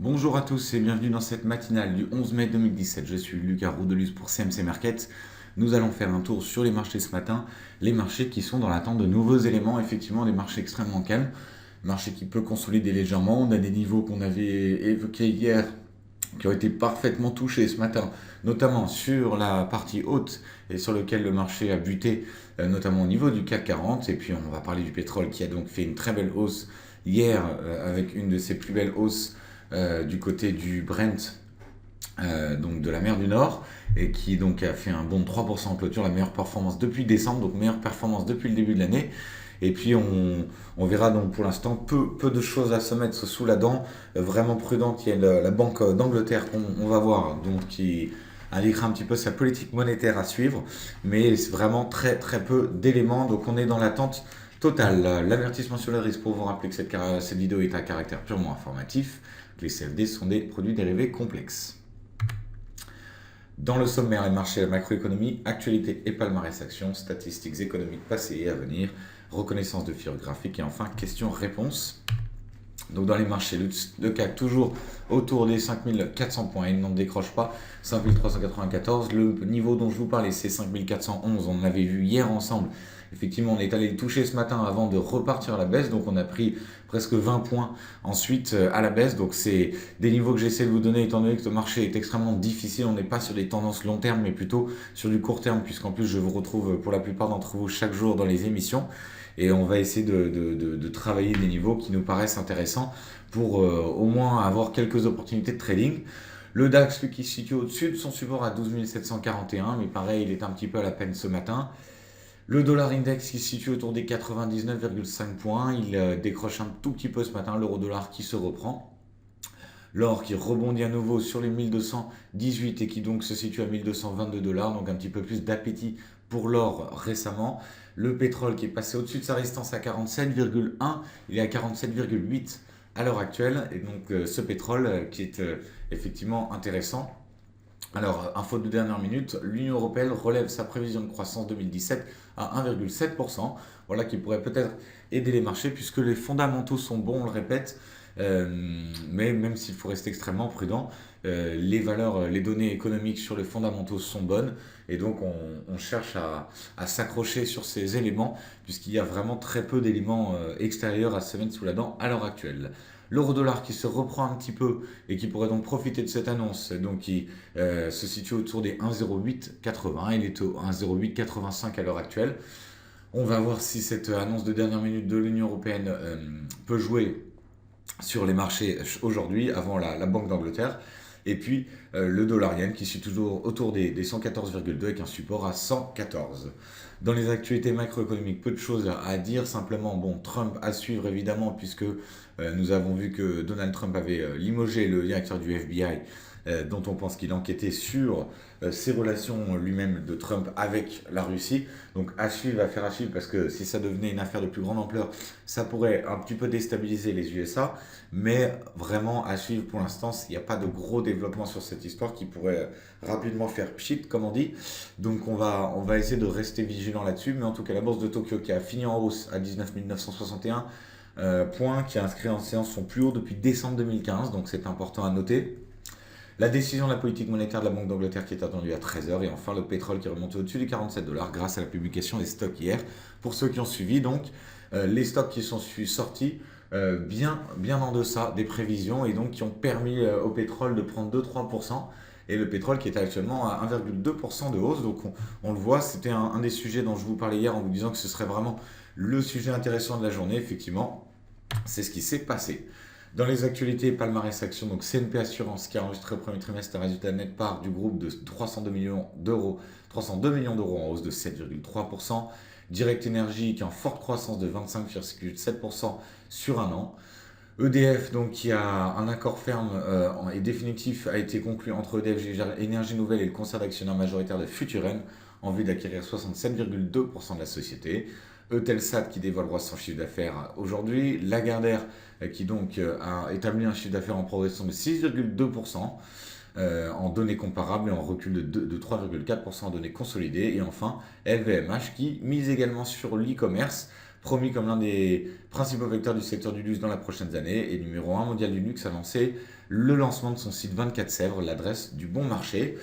Bonjour à tous et bienvenue dans cette matinale du 11 mai 2017. Je suis Lucas Roudelus pour CMC Market. Nous allons faire un tour sur les marchés ce matin, les marchés qui sont dans l'attente de nouveaux éléments, effectivement des marchés extrêmement calmes, marché qui peut consolider légèrement. On a des niveaux qu'on avait évoqués hier qui ont été parfaitement touchés ce matin, notamment sur la partie haute et sur lequel le marché a buté, notamment au niveau du CAC 40. Et puis on va parler du pétrole qui a donc fait une très belle hausse hier avec une de ses plus belles hausses du côté du Brent, donc de la mer du Nord, et qui donc a fait un bond de 3% en clôture, la meilleure performance depuis décembre, donc meilleure performance depuis le début de l'année. Et puis on verra donc pour l'instant peu de choses à se mettre sous la dent, vraiment prudente. Il y a la Banque d'Angleterre qu'on va voir, donc qui indiquera un petit peu sa politique monétaire à suivre, mais c'est vraiment très peu d'éléments, donc on est dans l'attente totale. L'avertissement sur le risque pour vous rappeler que cette vidéo est à caractère purement informatif, que les CFD sont des produits dérivés complexes. Dans le sommaire, les marchés, la macroéconomie, actualité et palmarès actions, statistiques économiques passées et à venir, reconnaissance de figures graphiques et enfin questions-réponses. Donc dans les marchés, le CAC toujours autour des 5400 points, il n'en décroche pas, 5394. Le niveau dont je vous parlais, c'est 5411, on l'avait vu hier ensemble. Effectivement, on est allé le toucher ce matin avant de repartir à la baisse, donc on a pris presque 20 points ensuite à la baisse. Donc c'est des niveaux que j'essaie de vous donner étant donné que le marché est extrêmement difficile. On n'est pas sur des tendances long terme, mais plutôt sur du court terme, puisqu'en plus je vous retrouve pour la plupart d'entre vous chaque jour dans les émissions. Et on va essayer de travailler des niveaux qui nous paraissent intéressants pour au moins avoir quelques opportunités de trading. Le DAX, lui, qui se situe au-dessus de son support à 12 741, mais pareil, il est un petit peu à la peine ce matin. Le dollar index qui se situe autour des 99,5 points, il décroche un tout petit peu ce matin, l'euro dollar qui se reprend. L'or qui rebondit à nouveau sur les 1218 et qui donc se situe à 1222 dollars, donc un petit peu plus d'appétit pour l'or récemment. Le pétrole qui est passé au-dessus de sa résistance à 47,1, il est à 47,8 à l'heure actuelle, et donc ce pétrole qui est effectivement intéressant. Alors, info de dernière minute, l'Union européenne relève sa prévision de croissance 2017 à 1,7%. Voilà qui pourrait peut-être aider les marchés puisque les fondamentaux sont bons, on le répète. Mais même s'il faut rester extrêmement prudent, les valeurs, les données économiques sur les fondamentaux sont bonnes et donc on cherche à s'accrocher sur ces éléments puisqu'il y a vraiment très peu d'éléments extérieurs à se mettre sous la dent à l'heure actuelle. L'euro-dollar qui se reprend un petit peu et qui pourrait donc profiter de cette annonce, donc qui se situe autour des 1,0880, il est au 1,0885 à l'heure actuelle. On va voir si cette annonce de dernière minute de l'Union européenne peut jouer sur les marchés aujourd'hui, avant la Banque d'Angleterre. Et puis le dollar yen qui suit toujours autour des 114,2 avec un support à 114. Dans les actualités macroéconomiques, peu de choses à dire. Simplement, bon, Trump à suivre évidemment, puisque nous avons vu que Donald Trump avait limogé le directeur du FBI, dont on pense qu'il enquêtait sur ses relations lui-même de Trump avec la Russie. Donc à suivre, à faire à suivre, parce que si ça devenait une affaire de plus grande ampleur, ça pourrait un petit peu déstabiliser les USA. Mais vraiment à suivre pour l'instant, il n'y a pas de gros développement sur cette histoire qui pourrait rapidement faire pchit, comme on dit. Donc on va essayer de rester vigilant là-dessus. Mais en tout cas, la bourse de Tokyo qui a fini en hausse à 19 961 points, qui a inscrit en séance son plus haut depuis décembre 2015. Donc c'est important à noter. La décision de la politique monétaire de la Banque d'Angleterre qui est attendue à 13h. Et enfin, le pétrole qui remonte au-dessus des 47 dollars grâce à la publication des stocks hier. Pour ceux qui ont suivi, donc, les stocks qui sont sortis bien en deçà des prévisions et donc qui ont permis au pétrole de prendre 2-3%. Et le pétrole qui est actuellement à 1,2% de hausse. Donc on le voit, c'était un des sujets dont je vous parlais hier en vous disant que ce serait vraiment le sujet intéressant de la journée. Effectivement, c'est ce qui s'est passé. Dans les actualités, palmarès action, donc CNP Assurance qui a enregistré au premier trimestre un résultat net part du groupe de 302 millions d'euros, 302 millions d'euros en hausse de 7,3%. Direct Energy qui est en forte croissance de 25,7% sur un an. EDF, donc, qui a un accord ferme et définitif a été conclu entre EDF Énergie Nouvelle et le concert d'actionnaires majoritaire de Futuren en vue d'acquérir 67,2% de la société. Eutelsat qui dévoilera son chiffre d'affaires aujourd'hui. Lagardère qui donc a établi un chiffre d'affaires en progression de 6,2% en données comparables et en recul de 3,4% en données consolidées. Et enfin, LVMH qui mise également sur l'e-commerce promis comme l'un des principaux vecteurs du secteur du luxe dans les prochaines années, et numéro un mondial du luxe, a lancé le lancement de son site 24 Sèvres, l'adresse du Bon Marché.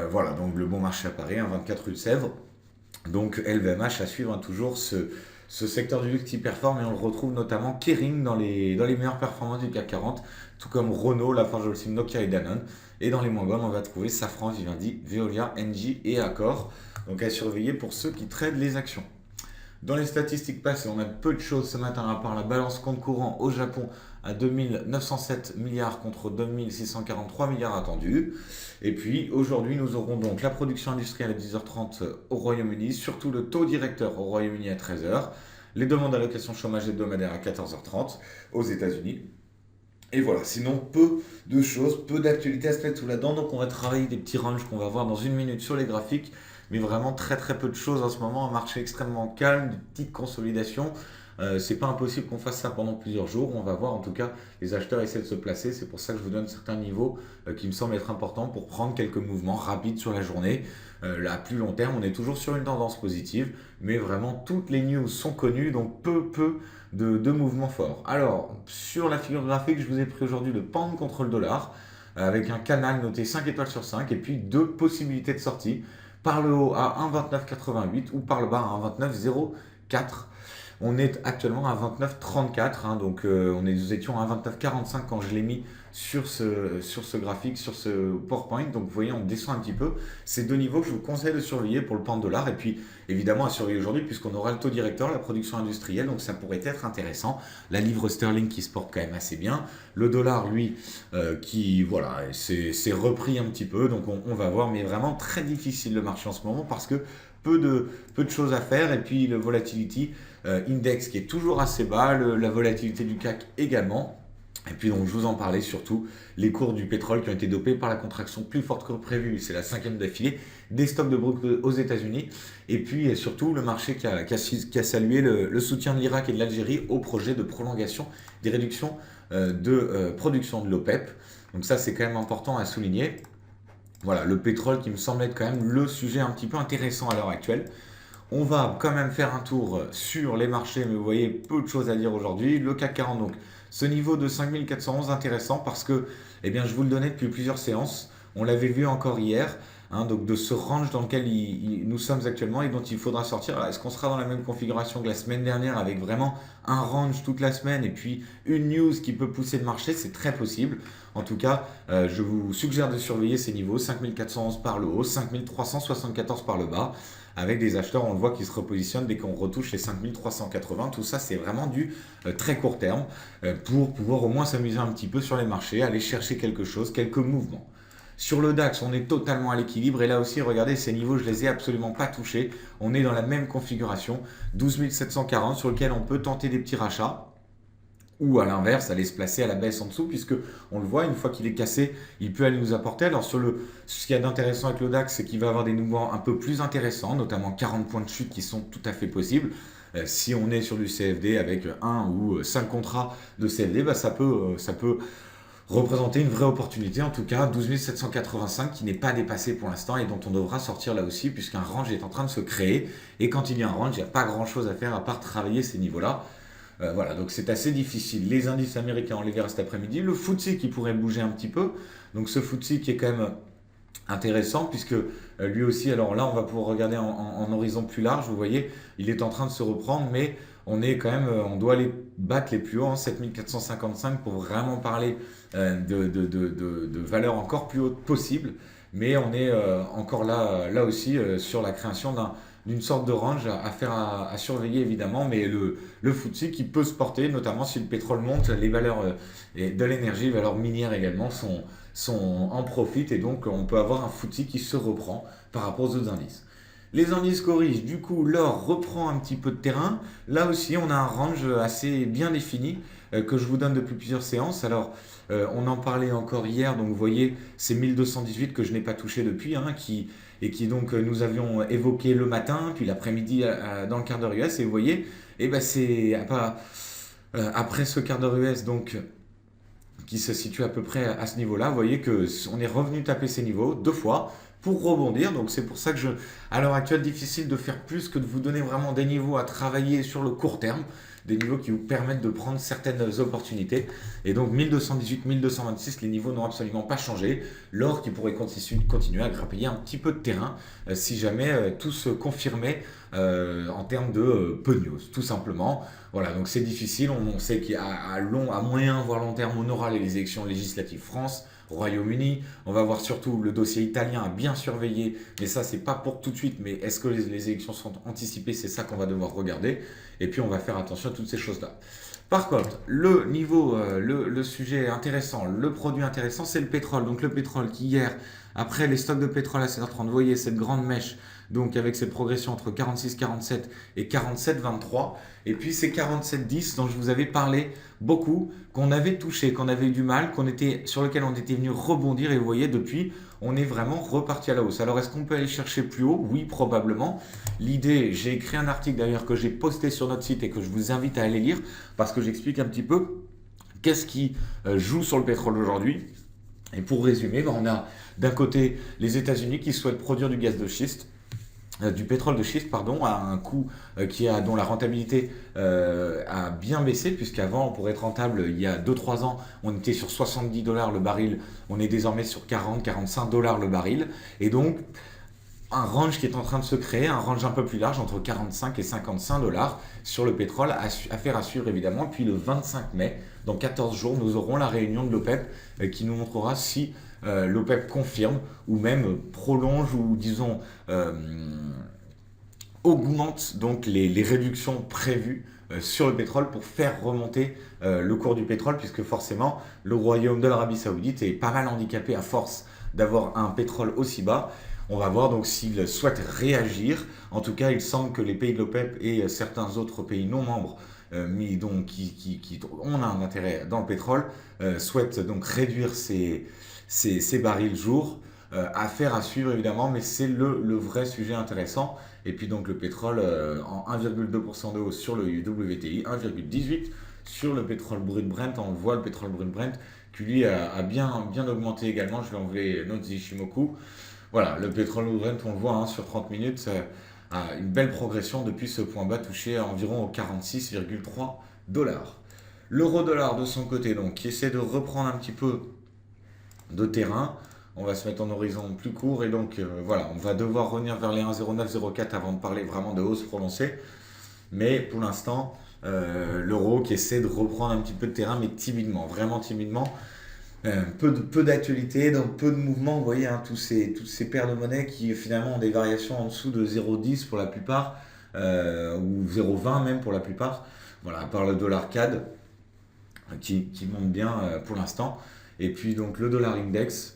Voilà, donc le Bon Marché à Paris, 24 rue de Sèvres. Donc LVMH à suivre, toujours ce secteur du luxe qui performe, et on le retrouve notamment Kering dans les meilleures performances du CAC 40, tout comme Renault, Lafarge-Holcim, Nokia et Danone. Et dans les moins bonnes, on va trouver Safran, Vivendi, Veolia, Engie et Accor. Donc à surveiller pour ceux qui tradent les actions. Dans les statistiques passées, on a peu de choses ce matin, à part la balance compte courant au Japon à 2907 milliards contre 2643 milliards attendus. Et puis aujourd'hui, nous aurons donc la production industrielle à 10h30 au Royaume-Uni, surtout le taux directeur au Royaume-Uni à 13h, les demandes d'allocation chômage hebdomadaire à 14h30 aux États-Unis. Et voilà, sinon peu de choses, peu d'actualités à se mettre sous la dent. Donc on va travailler des petits ranges qu'on va voir dans une minute sur les graphiques, mais vraiment très très peu de choses en ce moment. Un marché extrêmement calme, des petites consolidations. C'est pas impossible qu'on fasse ça pendant plusieurs jours. On va voir, en tout cas, les acheteurs essaient de se placer. C'est pour ça que je vous donne certains niveaux qui me semblent être importants pour prendre quelques mouvements rapides sur la journée. Là, à plus long terme, on est toujours sur une tendance positive, mais vraiment toutes les news sont connues, donc peu de mouvements forts. Alors, sur la figure graphique, je vous ai pris aujourd'hui le pound contre le dollar, avec un canal noté 5 étoiles sur 5, et puis deux possibilités de sortie, par le haut à 1,2988 ou par le bas à 1,2904. On est actuellement à 29,34, donc nous étions à 29,45 quand je l'ai mis sur ce graphique, sur ce PowerPoint. Donc vous voyez, on descend un petit peu. C'est deux niveaux que je vous conseille de surveiller pour le pound dollar. Et puis évidemment à surveiller aujourd'hui, puisqu'on aura le taux directeur, la production industrielle, donc ça pourrait être intéressant. La livre sterling qui se porte quand même assez bien. Le dollar, lui, qui voilà, c'est repris un petit peu. Donc on va voir, mais vraiment très difficile le marché en ce moment parce que peu de choses à faire. Et puis le volatility index qui est toujours assez bas, la volatilité du CAC également. Et puis donc je vous en parlais surtout, les cours du pétrole qui ont été dopés par la contraction plus forte que prévu, c'est la cinquième d'affilée, des stocks de brut aux États-Unis, et puis surtout le marché qui a salué le soutien de l'Irak et de l'Algérie au projet de prolongation des réductions de production de l'OPEP. Donc ça c'est quand même important à souligner. Voilà, le pétrole qui me semble être quand même le sujet un petit peu intéressant à l'heure actuelle. On va quand même faire un tour sur les marchés, mais vous voyez, peu de choses à dire aujourd'hui. Le CAC 40, donc, ce niveau de 5411, intéressant parce que, eh bien, je vous le donnais depuis plusieurs séances. On l'avait vu encore hier, donc de ce range dans lequel nous sommes actuellement et dont il faudra sortir. Alors, est-ce qu'on sera dans la même configuration que la semaine dernière avec vraiment un range toute la semaine et puis une news qui peut pousser le marché? C'est très possible. En tout cas, je vous suggère de surveiller ces niveaux, 5411 par le haut, 5374 par le bas, avec des acheteurs, on le voit, qui se repositionnent dès qu'on retouche les 5380. Tout ça, c'est vraiment du très court terme pour pouvoir au moins s'amuser un petit peu sur les marchés, aller chercher quelque chose, quelques mouvements. Sur le DAX, on est totalement à l'équilibre. Et là aussi, regardez, ces niveaux, je les ai absolument pas touchés. On est dans la même configuration, 12 740, sur lequel on peut tenter des petits rachats. Ou à l'inverse, aller se placer à la baisse en dessous, puisque on le voit, une fois qu'il est cassé, il peut aller nous apporter. Alors ce qu'il y a d'intéressant avec le DAX, c'est qu'il va avoir des mouvements un peu plus intéressants, notamment 40 points de chute qui sont tout à fait possibles. Si on est sur du CFD avec 1 ou 5 contrats de CFD, ça peut représenter une vraie opportunité. En tout cas, 12 785 qui n'est pas dépassé pour l'instant et dont on devra sortir là aussi, puisqu'un range est en train de se créer. Et quand il y a un range, il n'y a pas grand-chose à faire à part travailler ces niveaux-là. Voilà, donc c'est assez difficile. Les indices américains, on les verra cet après-midi. Le FTSE qui pourrait bouger un petit peu. Donc ce FTSE qui est quand même intéressant puisque lui aussi, alors là on va pouvoir regarder en horizon plus large. Vous voyez, il est en train de se reprendre, mais on doit aller battre les plus hauts, 7455 pour vraiment parler de valeurs encore plus hautes possibles. Mais on est encore là aussi sur la création d'une sorte de range à surveiller évidemment, mais le FTSE qui peut se porter, notamment si le pétrole monte, les valeurs de l'énergie, les valeurs minières également sont en profit, et donc on peut avoir un FTSE qui se reprend par rapport aux autres indices. Les indices corrigent, du coup l'or reprend un petit peu de terrain. Là aussi on a un range assez bien défini que je vous donne depuis plusieurs séances. Alors on en parlait encore hier, donc vous voyez c'est 1218 que je n'ai pas touché depuis, et qui donc nous avions évoqué le matin, puis l'après-midi dans le quart d'heure US, et vous voyez, c'est après ce quart d'heure US donc qui se situe à peu près à ce niveau-là. Vous voyez qu'on est revenu taper ces niveaux 2 fois pour rebondir. Donc c'est pour ça que à l'heure actuelle, difficile de faire plus que de vous donner vraiment des niveaux à travailler sur le court terme, des niveaux qui vous permettent de prendre certaines opportunités. Et donc 1218, 1226, les niveaux n'ont absolument pas changé. L'or qui pourrait continuer à grappiller un petit peu de terrain si jamais tout se confirmait en termes de peu de news, tout simplement. Voilà, donc c'est difficile. On sait qu'à moyen voire long terme, on aura les élections législatives France, Royaume-Uni. On va voir surtout le dossier italien à bien surveiller, mais ça c'est pas pour tout de suite, mais est-ce que les élections sont anticipées? C'est ça qu'on va devoir regarder, et puis on va faire attention à toutes ces choses-là. Par contre, le niveau, le sujet intéressant, le produit intéressant, c'est le pétrole. Donc le pétrole qui hier, après les stocks de pétrole à 7h30, vous voyez cette grande mèche, donc avec cette progression entre 46,47 et 47,23. Et puis ces 47,10 dont je vous avais parlé beaucoup, qu'on avait touché, qu'on avait eu du mal, sur lequel on était venu rebondir. Et vous voyez, depuis, on est vraiment reparti à la hausse. Alors est-ce qu'on peut aller chercher plus haut? Oui, probablement. L'idée, j'ai écrit un article d'ailleurs que j'ai posté sur notre site et que je vous invite à aller lire parce que j'explique un petit peu qu'est-ce qui joue sur le pétrole aujourd'hui. Et pour résumer, on a d'un côté les États-Unis qui souhaitent produire du gaz de schiste, du pétrole de schiste, pardon, à un coût dont la rentabilité a bien baissé, puisqu'avant, pour être rentable, il y a 2-3 ans, on était sur 70 $ le baril, on est désormais sur 40-45 $ le baril, et donc un range qui est en train de se créer, un range un peu plus large, entre 45 et 55 $ sur le pétrole, affaire à suivre évidemment. Puis le 25 mai, dans 14 jours, nous aurons la réunion de l'OPEP qui nous montrera si l'OPEP confirme ou même prolonge ou disons augmente donc les réductions prévues sur le pétrole pour faire remonter le cours du pétrole, puisque forcément le royaume de l'Arabie Saoudite est pas mal handicapé à force d'avoir un pétrole aussi bas. On va voir donc s'ils souhaitent réagir. En tout cas, il semble que les pays de l'OPEP et certains autres pays non membres, mais donc qui ont un intérêt dans le pétrole, souhaitent donc réduire ces barils jour. Affaire à suivre évidemment, mais c'est le vrai sujet intéressant. Et puis donc le pétrole en 1,2% de hausse sur le WTI, 1,18% sur le pétrole brut Brent. On voit le pétrole brut Brent qui lui a bien augmenté également. Je vais enlever notre Ishimoku. Voilà, le pétrole Brent, on le voit sur 30 minutes, a une belle progression depuis ce point bas touché à environ aux 46,3 $. L'euro-dollar de son côté, donc, qui essaie de reprendre un petit peu de terrain. On va se mettre en horizon plus court et donc voilà, on va devoir revenir vers les 1,0904 avant de parler vraiment de hausse prononcée. Mais pour l'instant, l'euro qui essaie de reprendre un petit peu de terrain, mais timidement, vraiment timidement. Peu d'actualité, donc peu de mouvements. Vous voyez, toutes ces paires de monnaie qui finalement ont des variations en dessous de 0,10 pour la plupart, ou 0,20 même pour la plupart. Voilà, à part le dollar CAD qui monte bien pour l'instant. Et puis donc le dollar index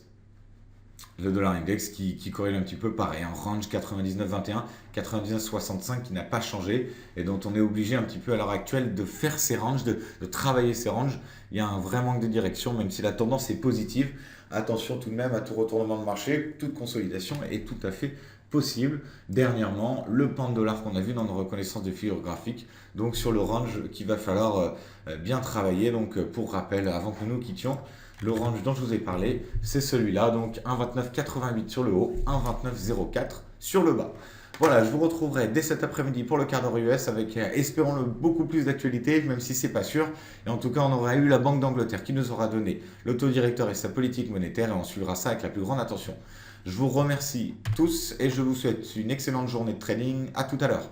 qui corrèle un petit peu pareil, un range 99,21, 99,65 qui n'a pas changé et dont on est obligé un petit peu à l'heure actuelle de faire ces ranges, de travailler ces ranges. Il y a un vrai manque de direction, même si la tendance est positive. Attention tout de même à tout retournement de marché, toute consolidation est tout à fait possible. Dernièrement, le pound dollar qu'on a vu dans nos reconnaissances de figures graphiques, donc sur le range qu'il va falloir bien travailler. Donc pour rappel, avant que nous quittions, le range dont je vous ai parlé, c'est celui-là, donc 1,2988 sur le haut, 1,2904 sur le bas. Voilà, je vous retrouverai dès cet après-midi pour le quart d'heure US avec, espérons-le, beaucoup plus d'actualité, même si c'est pas sûr. Et en tout cas, on aura eu la Banque d'Angleterre qui nous aura donné le taux directeur et sa politique monétaire et on suivra ça avec la plus grande attention. Je vous remercie tous et je vous souhaite une excellente journée de trading. À tout à l'heure.